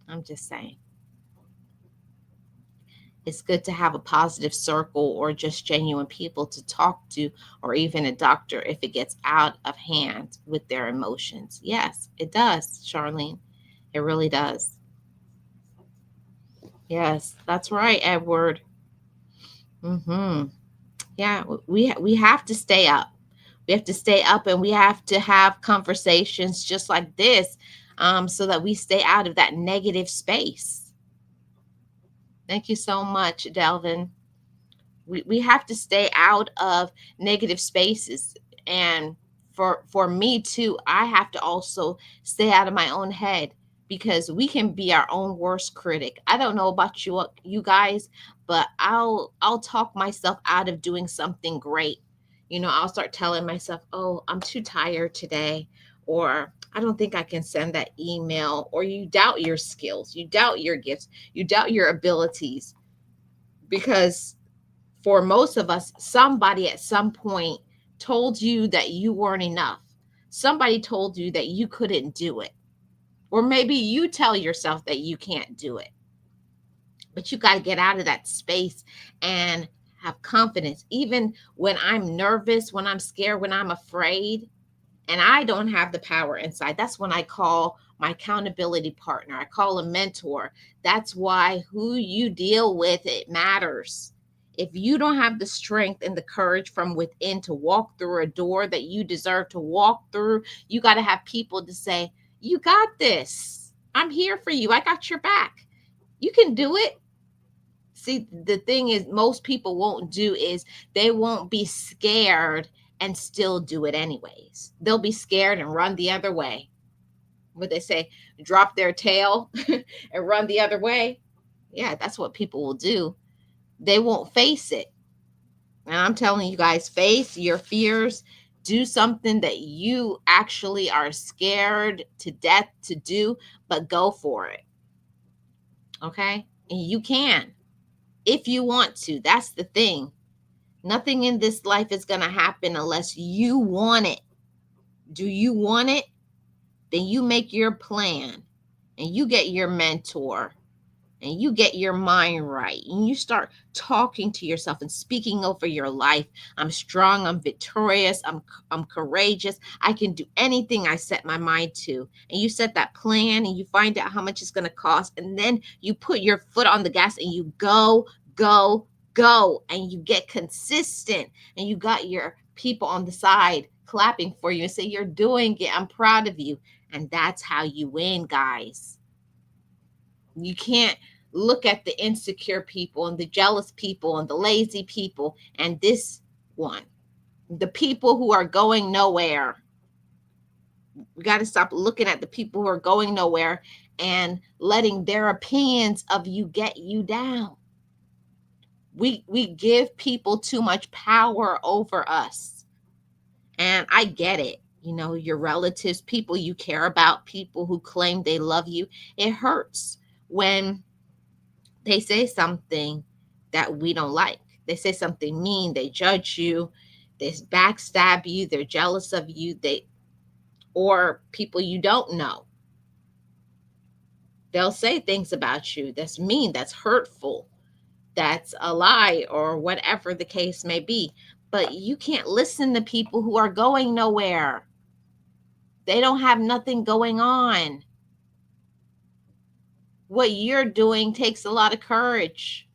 [SPEAKER 1] I'm just saying. It's good to have a positive circle or just genuine people to talk to, or even a doctor if it gets out of hand with their emotions. Yes, it does, Charlene. It really does. Yes, that's right, Edward. Yeah, we have to stay up. We have to stay up and we have to have conversations just like this, so that we stay out of that negative space. Thank you so much, Delvin. We have to stay out of negative spaces. And for me too, I have to also stay out of my own head because we can be our own worst critic. I don't know about you guys, but I'll talk myself out of doing something great. I'll start telling myself, oh, I'm too tired today, or I don't think I can send that email, or you doubt your skills, you doubt your gifts, you doubt your abilities, because for most of us, somebody at some point told you that you weren't enough. Somebody told you that you couldn't do it. Or maybe you tell yourself that you can't do it. But you got to get out of that space and have confidence. Even when I'm nervous, when I'm scared, when I'm afraid, and I don't have the power inside, that's when I call my accountability partner. I call a mentor. That's why who you deal with, it matters. If you don't have the strength and the courage from within to walk through a door that you deserve to walk through, you got to have people to say, you got this. I'm here for you. I got your back. You can do it. See, the thing is, most people won't do is they won't be scared and still do it anyways. They'll be scared and run the other way. What they say, drop their tail and run the other way. Yeah, that's what people will do. They won't face it. And I'm telling you guys, face your fears. Do something that you actually are scared to death to do, but go for it. Okay? And you can, if you want to. That's the thing. Nothing in this life is going to happen unless you want it. Do you want it? Then you make your plan and you get your mentor and you get your mind right and you start talking to yourself and speaking over your life. I'm strong, I'm victorious, I'm courageous. I can do anything I set my mind to. And you set that plan and you find out how much it's going to cost, and then you put your foot on the gas and you go go and you get consistent and you got your people on the side clapping for you and say, you're doing it. I'm proud of you. And that's how you win, guys. You can't look at the insecure people and the jealous people and the lazy people and this one, the people who are going nowhere. We got to stop looking at the people who are going nowhere and letting their opinions of you get you down. We give people too much power over us. And I get it. You know, your relatives, people you care about, people who claim they love you, it hurts when they say something that we don't like. They say something mean, they judge you, they backstab you, they're jealous of you, they or people you don't know. They'll say things about you that's mean, that's hurtful, that's a lie, or whatever the case may be. But you can't listen to people who are going nowhere. They don't have nothing going on. What you're doing takes a lot of courage.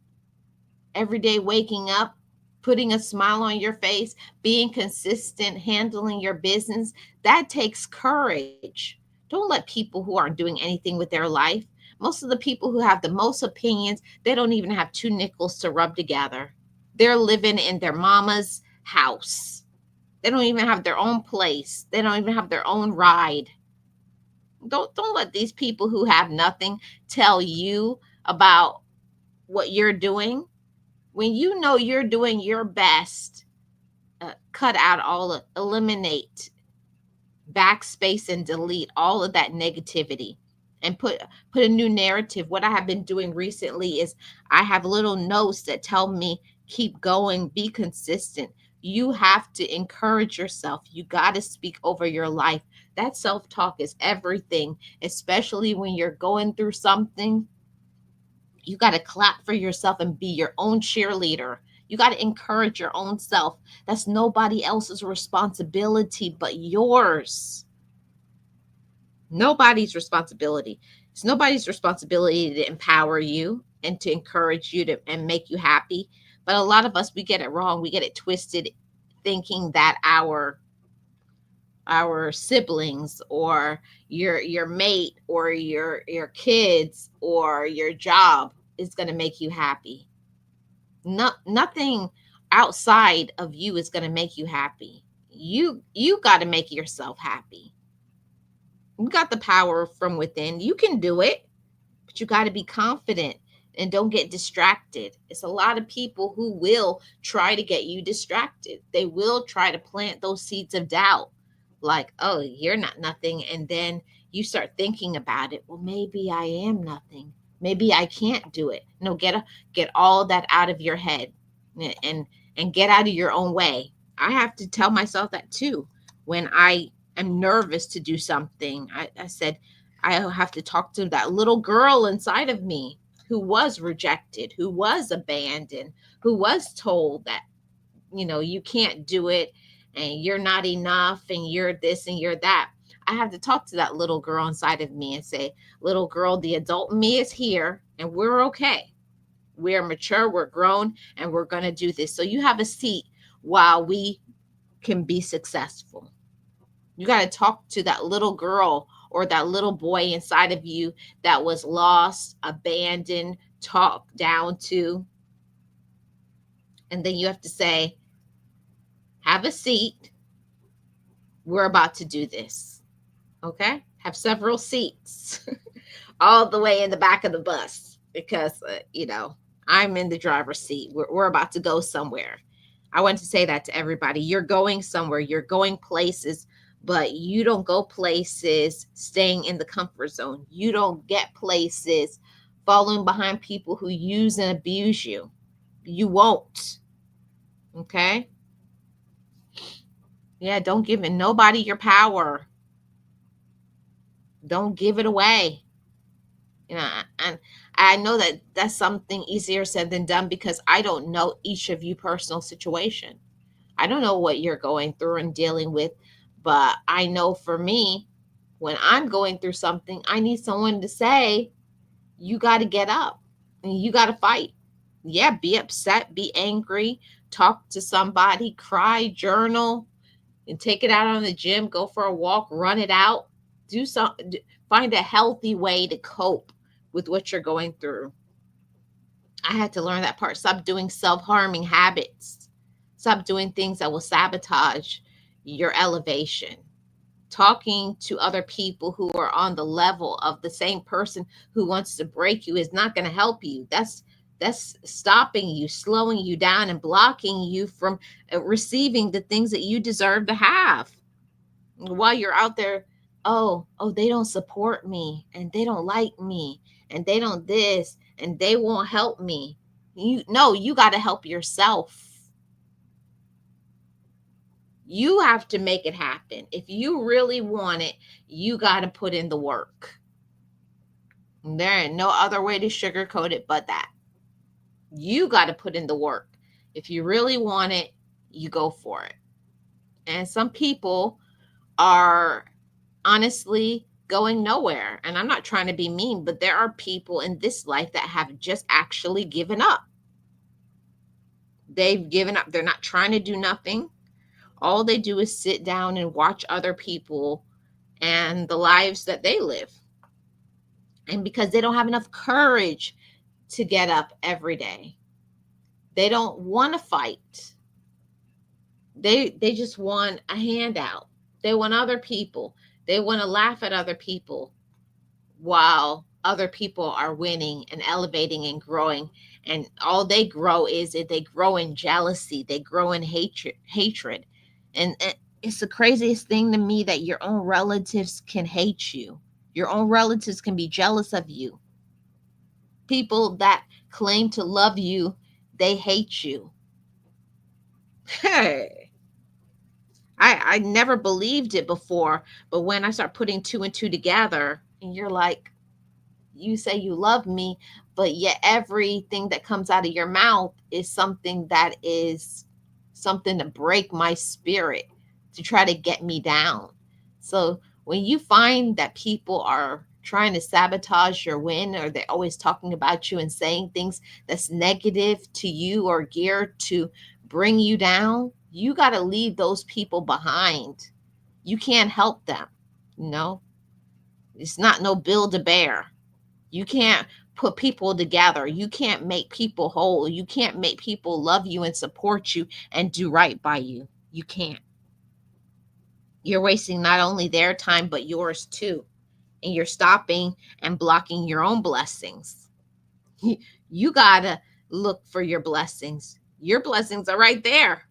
[SPEAKER 1] Every day waking up, putting a smile on your face, being consistent, handling your business, that takes courage. Don't let people who aren't doing anything with their life. Most of the people who have the most opinions, they don't even have two nickels to rub together. They're living in their mama's house. They don't even have their own place. They don't even have their own ride. Don't let these people who have nothing tell you about what you're doing. When you know you're doing your best, cut out all, eliminate, backspace, and delete all of that negativity, and put a new narrative. What I have been doing recently is I have little notes that tell me keep going, be consistent. You have to encourage yourself. You got to speak over your life. That self-talk is everything, especially when you're going through something. You got to clap for yourself and be your own cheerleader. You got to encourage your own self. That's nobody else's responsibility but yours. Nobody's responsibility. It's nobody's responsibility to empower you and to encourage you to and make you happy. But a lot of us, we get it wrong. We get it twisted, thinking that our siblings or your mate or your kids or your job is going to make you happy. Nothing outside of you is going to make you happy. You got to make yourself happy. You got the power from within. You can do it, but you got to be confident and don't get distracted. It's a lot of people who will try to get you distracted. They will try to plant those seeds of doubt, like, oh, you're not nothing. And then you start thinking about it. Well, maybe I am nothing. Maybe I can't do it. No, get all that out of your head, and and get out of your own way. I have to tell myself that too. When I am nervous to do something, I said, I have to talk to that little girl inside of me who was rejected, who was abandoned, who was told that, you can't do it and you're not enough and you're this and you're that. I have to talk to that little girl inside of me and say, little girl, the adult me is here and we're okay. We're mature, we're grown, and we're going to do this. So you have a seat while we can be successful. You got to talk to that little girl or that little boy inside of you that was lost, abandoned, talked down to. And then you have to say, have a seat. We're about to do this. Okay? Have several seats all the way in the back of the bus because, I'm in the driver's seat. We're about to go somewhere. I want to say that to everybody. You're going somewhere, you're going places, but you don't go places staying in the comfort zone. You don't get places following behind people who use and abuse you. You won't. Okay? Yeah, don't give it nobody your power. Don't give it away. And I know that that's something easier said than done because I don't know each of you personal situation. I don't know what you're going through and dealing with, but I know for me, when I'm going through something, I need someone to say, you got to get up and you got to fight. Yeah, be upset, be angry, talk to somebody, cry, journal, and take it out on the gym, go for a walk, run it out. Do some Find a healthy way to cope with what you're going through. I had to learn that part. Stop doing self-harming habits. Stop doing things that will sabotage your elevation. Talking to other people who are on the level of the same person who wants to break you is not going to help you. That's stopping you, slowing you down, and blocking you from receiving the things that you deserve to have. While you're out there, oh, they don't support me, and they don't like me, and they don't this, and they won't help me. You got to help yourself. You have to make it happen. If you really want it, you got to put in the work. There ain't no other way to sugarcoat it but that. You got to put in the work. If you really want it, you go for it. And some people are honestly going nowhere. And I'm not trying to be mean, but there are people in this life that have just actually given up. They've given up. They're not trying to do nothing. All they do is sit down and watch other people and the lives that they live. And because they don't have enough courage to get up every day, they don't want to fight. They just want a handout. They want other people. They want to laugh at other people while other people are winning and elevating and growing. And all they grow is that they grow in jealousy, they grow in hatred. And it's the craziest thing to me that your own relatives can hate you. Your own relatives can be jealous of you. People that claim to love you, they hate you. Hey, I never believed it before, but when I start putting two and two together, and you're like, you say you love me, but yet everything that comes out of your mouth is something that is something to break my spirit, to try to get me down. So when you find that people are trying to sabotage your win, or they're always talking about you and saying things that's negative to you or geared to bring you down, you got to leave those people behind. You can't help them. No, it's not no build a bear. You can't put people together. You can't make people whole. You can't make people love you and support you and do right by you. You can't. You're wasting not only their time, but yours too. And you're stopping and blocking your own blessings. You got to look for your blessings. Your blessings are right there.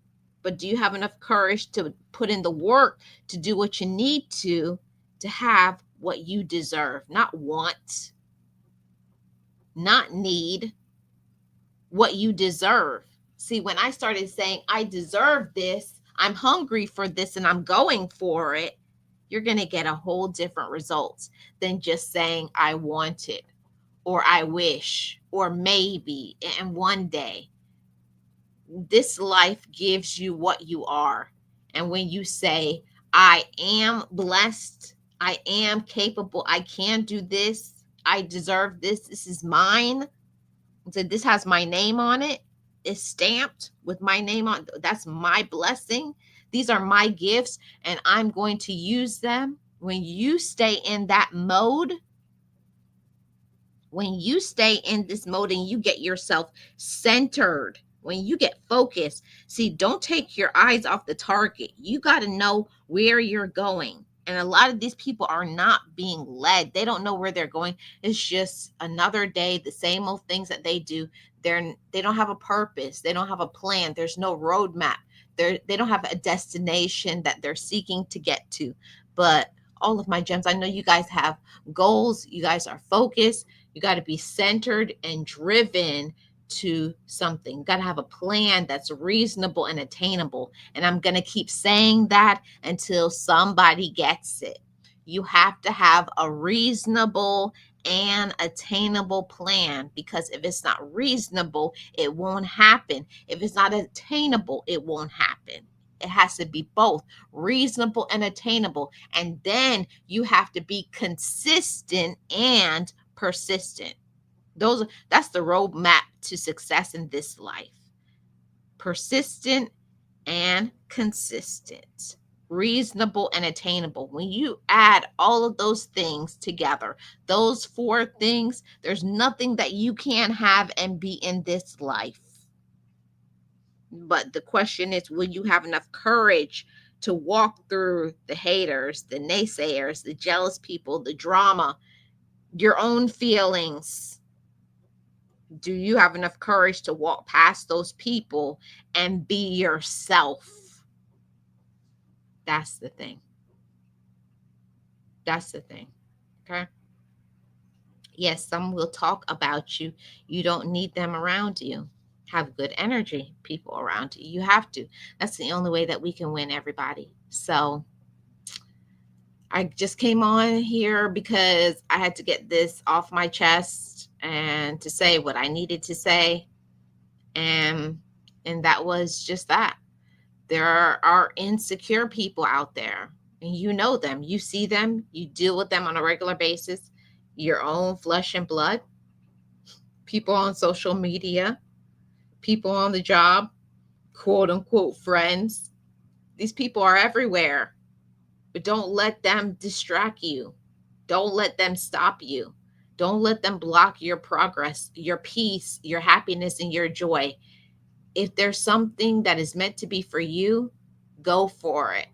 [SPEAKER 1] But do you have enough courage to put in the work to do what you need to have what you deserve? Not want, not need, what you deserve. See, when I started saying, I deserve this, I'm hungry for this, and I'm going for it, you're going to get a whole different results than just saying, I want it, or I wish, or maybe, and one day. This life gives you what you are. And when you say, I am blessed, I am capable, I can do this, I deserve this is mine, so this has my name on it, it's stamped with my name on, that's my blessing, these are my gifts, and I'm going to use them. When you stay in that mode, when you stay in this mode and you get yourself centered, when you get focused, see, don't take your eyes off the target. You got to know where you're going. And a lot of these people are not being led. They don't know where they're going. It's just another day, the same old things that they do. They don't have a purpose. They don't have a plan. There's no roadmap. They don't have a destination that they're seeking to get to. But all of my gems, I know you guys have goals. You guys are focused. You got to be centered and driven to something. You got to have a plan that's reasonable and attainable. And I'm going to keep saying that until somebody gets it. You have to have a reasonable and attainable plan, because if it's not reasonable, it won't happen. If it's not attainable, it won't happen. It has to be both reasonable and attainable. And then you have to be consistent and persistent. That's the roadmap to success in this life. Persistent and consistent, reasonable and attainable. When you add all of those things together, those four things, there's nothing that you can't have and be in this life. But the question is, will you have enough courage to walk through the haters, the naysayers, the jealous people, the drama, your own feelings? Do you have enough courage to walk past those people and be yourself? That's the thing. That's the thing. Okay. Yes, some will talk about you. You don't need them around you. Have good energy, people around you. You have to. That's the only way that we can win, everybody. So I just came on here because I had to get this off my chest and to say what I needed to say. And that was just that. There are insecure people out there, and you know them, you see them, you deal with them on a regular basis, your own flesh and blood, people on social media, people on the job, quote unquote friends. These people are everywhere, but don't let them distract you. Don't let them stop you. Don't let them block your progress, your peace, your happiness, and your joy. If there's something that is meant to be for you, go for it.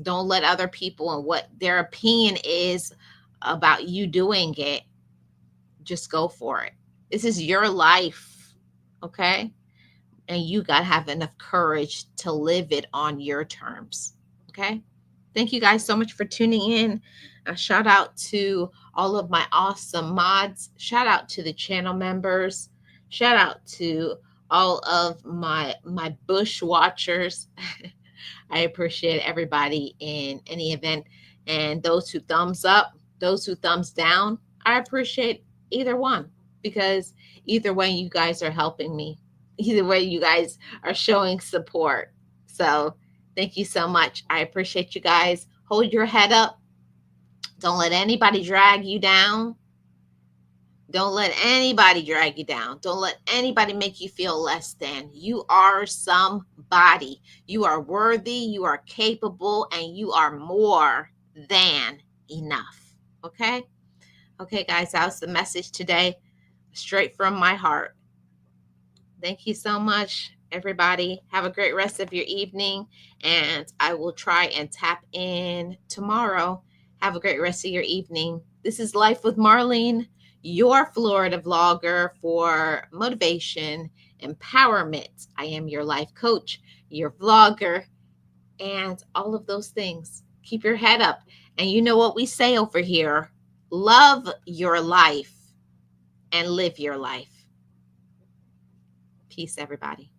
[SPEAKER 1] Don't let other people and what their opinion is about you doing it. Just go for it. This is your life, okay? And you got to have enough courage to live it on your terms, okay? Thank you guys so much for tuning in. A shout out to all of my awesome mods. Shout out to the channel members. Shout out to all of my bush watchers. I appreciate everybody in any event. And those who thumbs up, those who thumbs down, I appreciate either one, because either way you guys are helping me. Either way you guys are showing support. So thank you so much. I appreciate you guys. Hold your head up. Don't let anybody drag you down. Don't let anybody drag you down. Don't let anybody make you feel less than. You are somebody. You are worthy, you are capable, and you are more than enough. Okay? Okay, guys, that was the message today, straight from my heart. Thank you so much, everybody. Have a great rest of your evening, and I will try and tap in tomorrow. Have a great rest of your evening. This is Life with Marlene, your Florida vlogger for motivation, empowerment. I am your life coach, your vlogger, and all of those things. Keep your head up. And you know what we say over here: love your life and live your life. Peace, everybody.